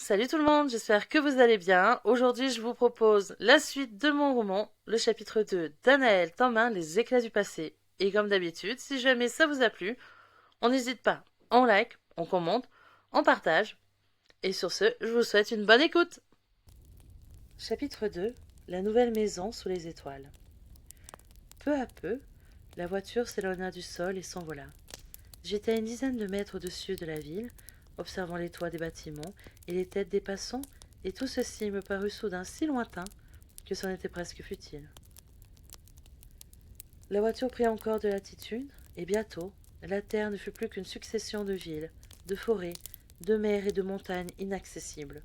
Salut tout le monde, j'espère que vous allez bien. Aujourd'hui, je vous propose la suite de mon roman, le chapitre 2 d'Anaël Tamain, Les éclats du passé. Et comme d'habitude, si jamais ça vous a plu, on n'hésite pas, on like, on commente, on partage. Et sur ce, je vous souhaite une bonne écoute. Chapitre 2, La nouvelle maison sous les étoiles. Peu à peu, la voiture s'éloigna du sol et s'envola. J'étais à une dizaine de mètres au-dessus de la ville, observant les toits des bâtiments et les têtes des passants, et tout ceci me parut soudain si lointain que c'en était presque futile. La voiture prit encore de l'altitude, et bientôt, la terre ne fut plus qu'une succession de villes, de forêts, de mers et de montagnes inaccessibles.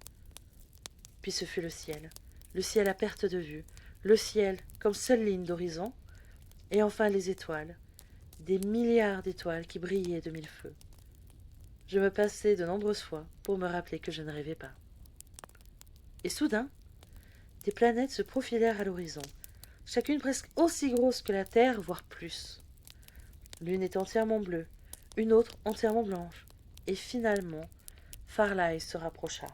Puis ce fut le ciel à perte de vue, le ciel comme seule ligne d'horizon, et enfin les étoiles, des milliards d'étoiles qui brillaient de mille feux. Je me passai de nombreuses fois pour me rappeler que je ne rêvais pas. Et soudain, des planètes se profilèrent à l'horizon, chacune presque aussi grosse que la Terre, voire plus. L'une était entièrement bleue, une autre entièrement blanche, et finalement, Farley se rapprocha.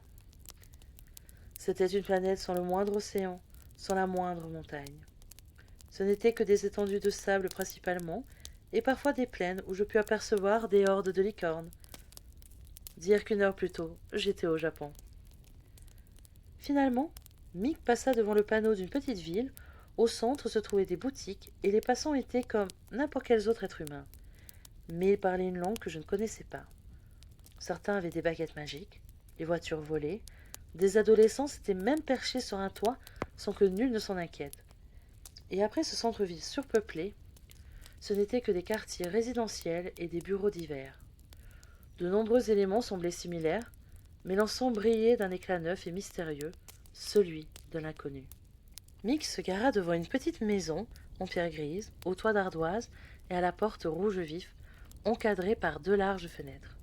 C'était une planète sans le moindre océan, sans la moindre montagne. Ce n'étaient que des étendues de sable principalement, et parfois des plaines où je pus apercevoir des hordes de licornes. Dire qu'une heure plus tôt, j'étais au Japon. Finalement, Mick passa devant le panneau d'une petite ville. Au centre se trouvaient des boutiques, et les passants étaient comme n'importe quels autres êtres humains. Mais ils parlaient une langue que je ne connaissais pas. Certains avaient des baguettes magiques, les voitures volaient, des adolescents s'étaient même perchés sur un toit sans que nul ne s'en inquiète. Et après ce centre-ville surpeuplé, ce n'étaient que des quartiers résidentiels et des bureaux divers. De nombreux éléments semblaient similaires, mais l'ensemble brillait d'un éclat neuf et mystérieux, celui de l'inconnu. Mick se gara devant une petite maison en pierre grise, au toit d'ardoise et à la porte rouge vif, encadrée par deux larges fenêtres.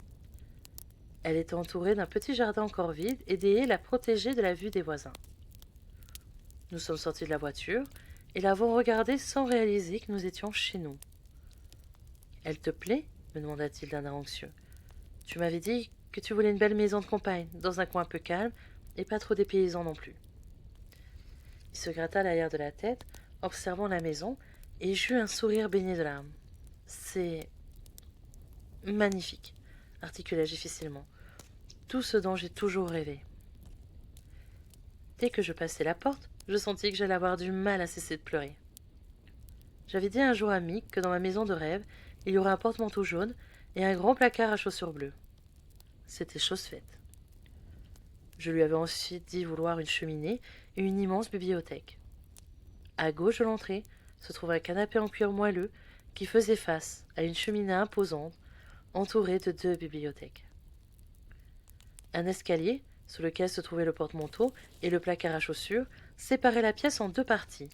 Elle était entourée d'un petit jardin encore vide et des haies la protégeaient de la vue des voisins. Nous sommes sortis de la voiture et l'avons regardée sans réaliser que nous étions chez nous. « Elle te plaît ?» me demanda-t-il d'un air anxieux. « Tu m'avais dit que tu voulais une belle maison de campagne, dans un coin un peu calme, et pas trop dépaysant non plus. » Il se gratta l'arrière de la tête, observant la maison, et j'eus un sourire baigné de larmes. « C'est magnifique, » articulai-je difficilement. « Tout ce dont j'ai toujours rêvé. » Dès que je passai la porte, je sentis que j'allais avoir du mal à cesser de pleurer. J'avais dit un jour à Mick que dans ma maison de rêve, il y aurait un porte-manteau jaune et un grand placard à chaussures bleues. C'était chose faite. Je lui avais ensuite dit vouloir une cheminée et une immense bibliothèque. À gauche de l'entrée se trouvait un canapé en cuir moelleux qui faisait face à une cheminée imposante entourée de deux bibliothèques. Un escalier, sous lequel se trouvait le porte-manteau et le placard à chaussures, séparait la pièce en deux parties.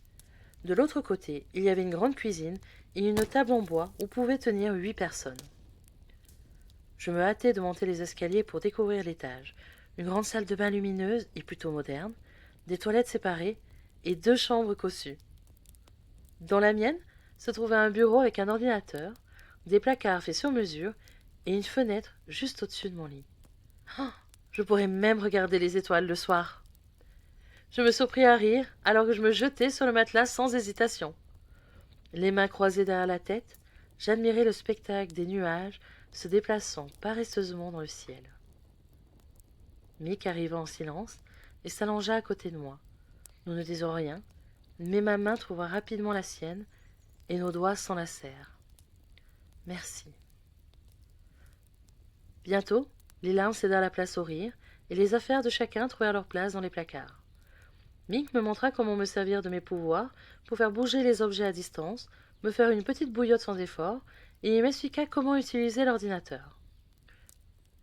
De l'autre côté, il y avait une grande cuisine et une table en bois où pouvaient tenir 8 personnes. Je me hâtai de monter les escaliers pour découvrir l'étage, une grande salle de bain lumineuse et plutôt moderne, des toilettes séparées et 2 chambres cossues. Dans la mienne se trouvait un bureau avec un ordinateur, des placards faits sur mesure et une fenêtre juste au-dessus de mon lit. Oh, je pourrais même regarder les étoiles le soir. Je me surpris à rire alors que je me jetai sur le matelas sans hésitation. Les mains croisées derrière la tête, j'admirais le spectacle des nuages se déplaçant paresseusement dans le ciel. Mick arriva en silence et s'allongea à côté de moi. Nous ne disions rien, mais ma main trouva rapidement la sienne et nos doigts s'enlacèrent. Merci. Bientôt, les larmes cédèrent la place au rire et les affaires de chacun trouvèrent leur place dans les placards. Mick me montra comment me servir de mes pouvoirs pour faire bouger les objets à distance, me faire une petite bouillotte sans effort, et il m'expliqua comment utiliser l'ordinateur.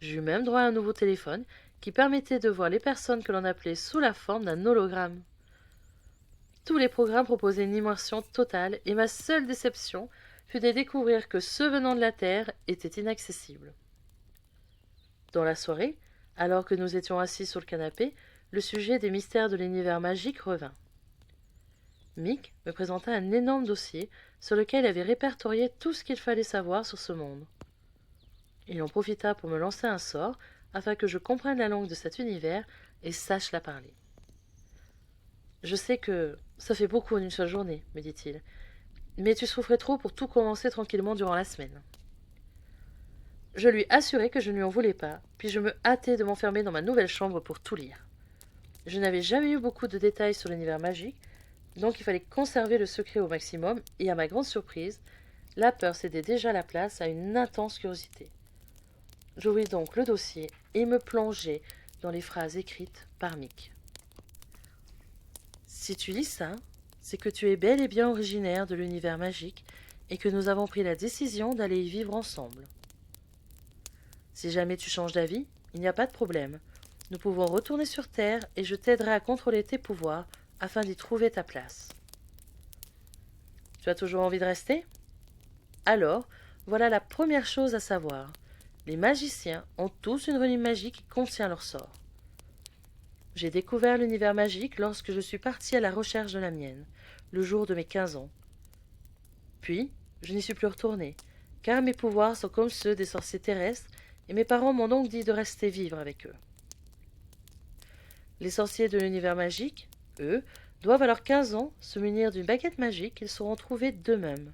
J'eus même droit à un nouveau téléphone qui permettait de voir les personnes que l'on appelait sous la forme d'un hologramme. Tous les programmes proposaient une immersion totale et ma seule déception fut de découvrir que ceux venant de la Terre étaient inaccessibles. Dans la soirée, alors que nous étions assis sur le canapé, le sujet des mystères de l'univers magique revint. Mick me présenta un énorme dossier sur lequel il avait répertorié tout ce qu'il fallait savoir sur ce monde. Il en profita pour me lancer un sort afin que je comprenne la langue de cet univers et sache la parler. Je sais que ça fait beaucoup en une seule journée, me dit-il, mais tu souffrais trop pour tout commencer tranquillement durant la semaine. Je lui assurai que je ne lui en voulais pas, puis je me hâtai de m'enfermer dans ma nouvelle chambre pour tout lire. Je n'avais jamais eu beaucoup de détails sur l'univers magique, donc il fallait conserver le secret au maximum, et à ma grande surprise, la peur cédait déjà la place à une intense curiosité. J'ouvris donc le dossier et me plongeai dans les phrases écrites par Mick. Si tu lis ça, c'est que tu es bel et bien originaire de l'univers magique et que nous avons pris la décision d'aller y vivre ensemble. Si jamais tu changes d'avis, il n'y a pas de problème. Nous pouvons retourner sur Terre et je t'aiderai à contrôler tes pouvoirs afin d'y trouver ta place. Tu as toujours envie de rester? Alors, voilà la première chose à savoir. Les magiciens ont tous une rune magique qui contient leur sort. J'ai découvert l'univers magique lorsque je suis partie à la recherche de la mienne, le jour de mes 15 ans. Puis, je n'y suis plus retournée, car mes pouvoirs sont comme ceux des sorciers terrestres, et mes parents m'ont donc dit de rester vivre avec eux. Les sorciers de l'univers magique, eux, doivent à leurs 15 ans se munir d'une baguette magique qu'ils sauront trouver d'eux-mêmes.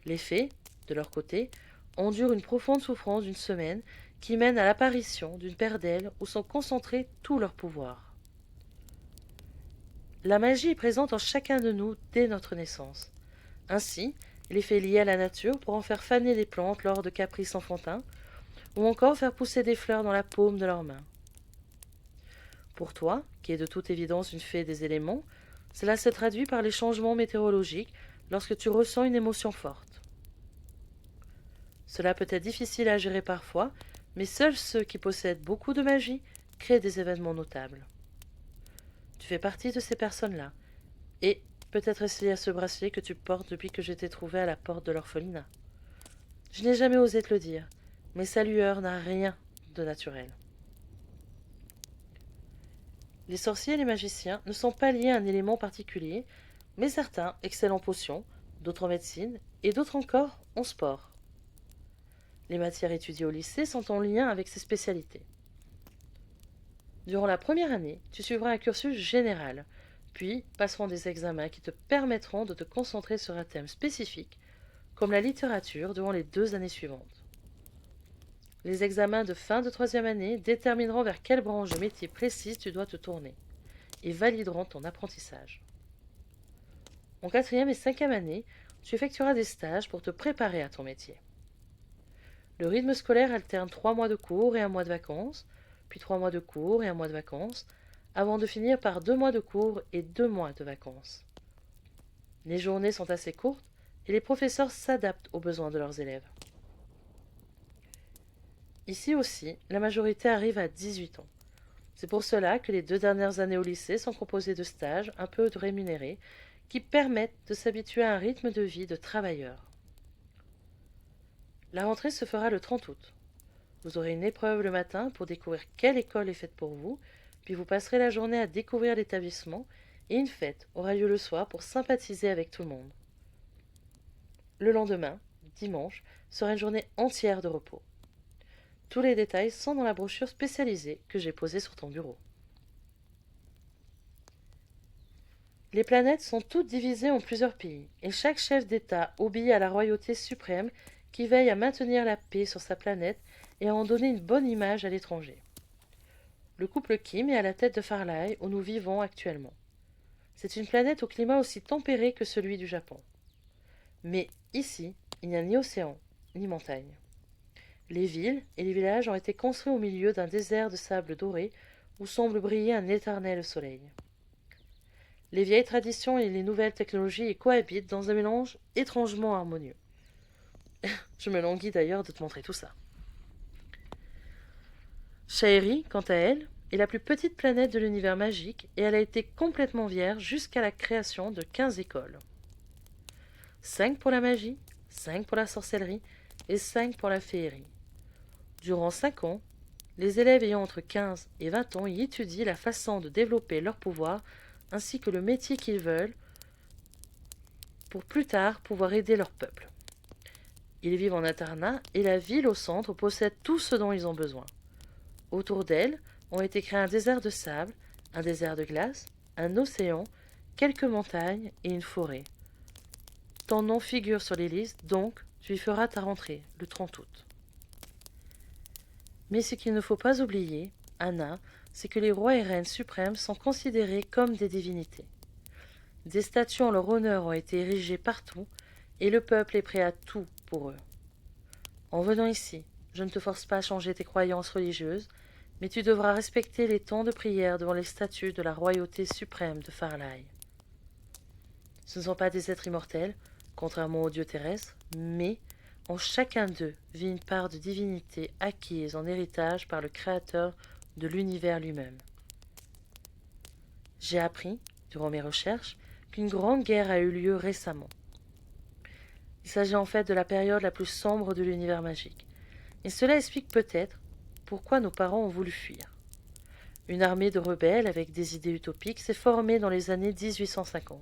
Les fées, de leur côté, endurent une profonde souffrance d'une semaine qui mène à l'apparition d'une paire d'ailes où sont concentrés tous leurs pouvoirs. La magie est présente en chacun de nous dès notre naissance. Ainsi, les fées liées à la nature pourront faire faner des plantes lors de caprices enfantins, ou encore faire pousser des fleurs dans la paume de leurs mains. Pour toi, qui est de toute évidence une fée des éléments, cela se traduit par les changements météorologiques lorsque tu ressens une émotion forte. Cela peut être difficile à gérer parfois, mais seuls ceux qui possèdent beaucoup de magie créent des événements notables. Tu fais partie de ces personnes-là, et peut-être est-ce lié à ce bracelet que tu portes depuis que je t'ai trouvé à la porte de l'orphelinat. Je n'ai jamais osé te le dire, mais sa lueur n'a rien de naturel. Les sorciers et les magiciens ne sont pas liés à un élément particulier, mais certains excellent en potions, d'autres en médecine, et d'autres encore en sport. Les matières étudiées au lycée sont en lien avec ces spécialités. Durant la première année, tu suivras un cursus général, puis passeront des examens qui te permettront de te concentrer sur un thème spécifique, comme la littérature durant les 2 années suivantes. Les examens de fin de 3e année détermineront vers quelle branche de métier précise tu dois te tourner, et valideront ton apprentissage. En 4e et 5e année, tu effectueras des stages pour te préparer à ton métier. Le rythme scolaire alterne 3 mois de cours et 1 mois de vacances, puis 3 mois de cours et 1 mois de vacances, avant de finir par 2 mois de cours et 2 mois de vacances. Les journées sont assez courtes et les professeurs s'adaptent aux besoins de leurs élèves. Ici aussi, la majorité arrive à 18 ans. C'est pour cela que les 2 dernières années au lycée sont composées de stages un peu rémunérés qui permettent de s'habituer à un rythme de vie de travailleur. La rentrée se fera le 30 août. Vous aurez une épreuve le matin pour découvrir quelle école est faite pour vous, puis vous passerez la journée à découvrir l'établissement et une fête aura lieu le soir pour sympathiser avec tout le monde. Le lendemain, dimanche, sera une journée entière de repos. Tous les détails sont dans la brochure spécialisée que j'ai posée sur ton bureau. Les planètes sont toutes divisées en plusieurs pays, et chaque chef d'État obéit à la royauté suprême qui veille à maintenir la paix sur sa planète et à en donner une bonne image à l'étranger. Le couple Kim est à la tête de Farley, où nous vivons actuellement. C'est une planète au climat aussi tempéré que celui du Japon. Mais ici, il n'y a ni océan, ni montagne. Les villes et les villages ont été construits au milieu d'un désert de sable doré où semble briller un éternel soleil. Les vieilles traditions et les nouvelles technologies y cohabitent dans un mélange étrangement harmonieux. Je me languis d'ailleurs de te montrer tout ça. Shaeri, quant à elle, est la plus petite planète de l'univers magique et elle a été complètement vierge jusqu'à la création de 15 écoles. 5 pour la magie, 5 pour la sorcellerie et 5 pour la féerie. Durant 5 ans, les élèves ayant entre 15 et 20 ans y étudient la façon de développer leur pouvoir ainsi que le métier qu'ils veulent pour plus tard pouvoir aider leur peuple. Ils vivent en internat et la ville au centre possède tout ce dont ils ont besoin. Autour d'elle ont été créés un désert de sable, un désert de glace, un océan, quelques montagnes et une forêt. Ton nom figure sur les listes, donc tu y feras ta rentrée le 30 août. Mais ce qu'il ne faut pas oublier, Anna, c'est que les rois et reines suprêmes sont considérés comme des divinités. Des statues en leur honneur ont été érigées partout, et le peuple est prêt à tout pour eux. En venant ici, je ne te force pas à changer tes croyances religieuses, mais tu devras respecter les temps de prière devant les statues de la royauté suprême de Farlaï. Ce ne sont pas des êtres immortels, contrairement aux dieux terrestres, mais en chacun d'eux vit une part de divinité acquise en héritage par le Créateur de l'univers lui-même. J'ai appris, durant mes recherches, qu'une grande guerre a eu lieu récemment. Il s'agit en fait de la période la plus sombre de l'univers magique, et cela explique peut-être pourquoi nos parents ont voulu fuir. Une armée de rebelles avec des idées utopiques s'est formée dans les années 1850.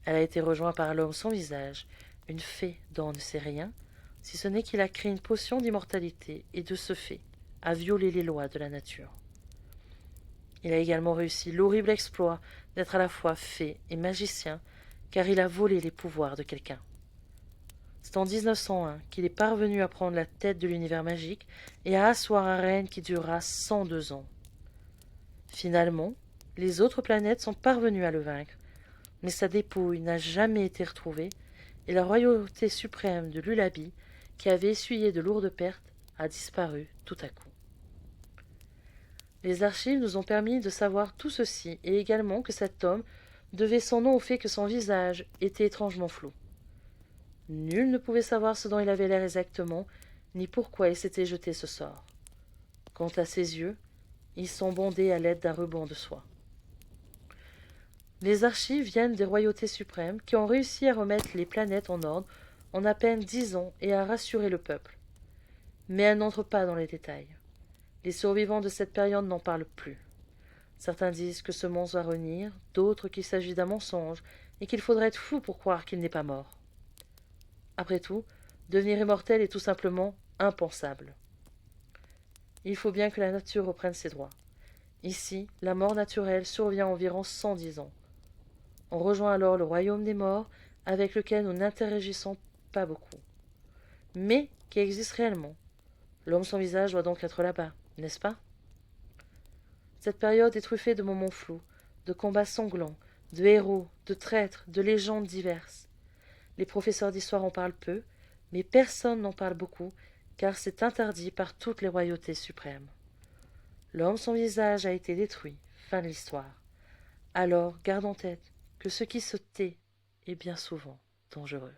Elle a été rejointe par l'homme sans visage, une fée dont on ne sait rien, si ce n'est qu'il a créé une potion d'immortalité et de ce fait a violé les lois de la nature. Il a également réussi l'horrible exploit d'être à la fois fée et magicien, car il a volé les pouvoirs de quelqu'un. C'est en 1901 qu'il est parvenu à prendre la tête de l'univers magique et à asseoir un règne qui durera 102 ans. Finalement, les autres planètes sont parvenues à le vaincre, mais sa dépouille n'a jamais été retrouvée et la royauté suprême de l'Ulabi, qui avait essuyé de lourdes pertes, a disparu tout à coup. Les archives nous ont permis de savoir tout ceci et également que cet homme devait son nom au fait que son visage était étrangement flou. Nul ne pouvait savoir ce dont il avait l'air exactement, ni pourquoi il s'était jeté ce sort. Quant à ses yeux, ils sont bondés à l'aide d'un ruban de soie. Les archives viennent des royautés suprêmes qui ont réussi à remettre les planètes en ordre en à peine 10 ans et à rassurer le peuple. Mais elles n'entrent pas dans les détails. Les survivants de cette période n'en parlent plus. Certains disent que ce monstre va revenir, d'autres qu'il s'agit d'un mensonge et qu'il faudrait être fou pour croire qu'il n'est pas mort. Après tout, devenir immortel est tout simplement impensable. Il faut bien que la nature reprenne ses droits. Ici, la mort naturelle survient environ 110 ans. On rejoint alors le royaume des morts, avec lequel nous n'interagissons pas beaucoup, mais qui existe réellement. L'homme sans visage doit donc être là-bas, n'est-ce pas? Cette période est truffée de moments flous, de combats sanglants, de héros, de traîtres, de légendes diverses. Les professeurs d'histoire en parlent peu, mais personne n'en parle beaucoup, car c'est interdit par toutes les royautés suprêmes. L'homme sans visage a été détruit, fin de l'histoire. Alors garde en tête que ce qui se tait est bien souvent dangereux.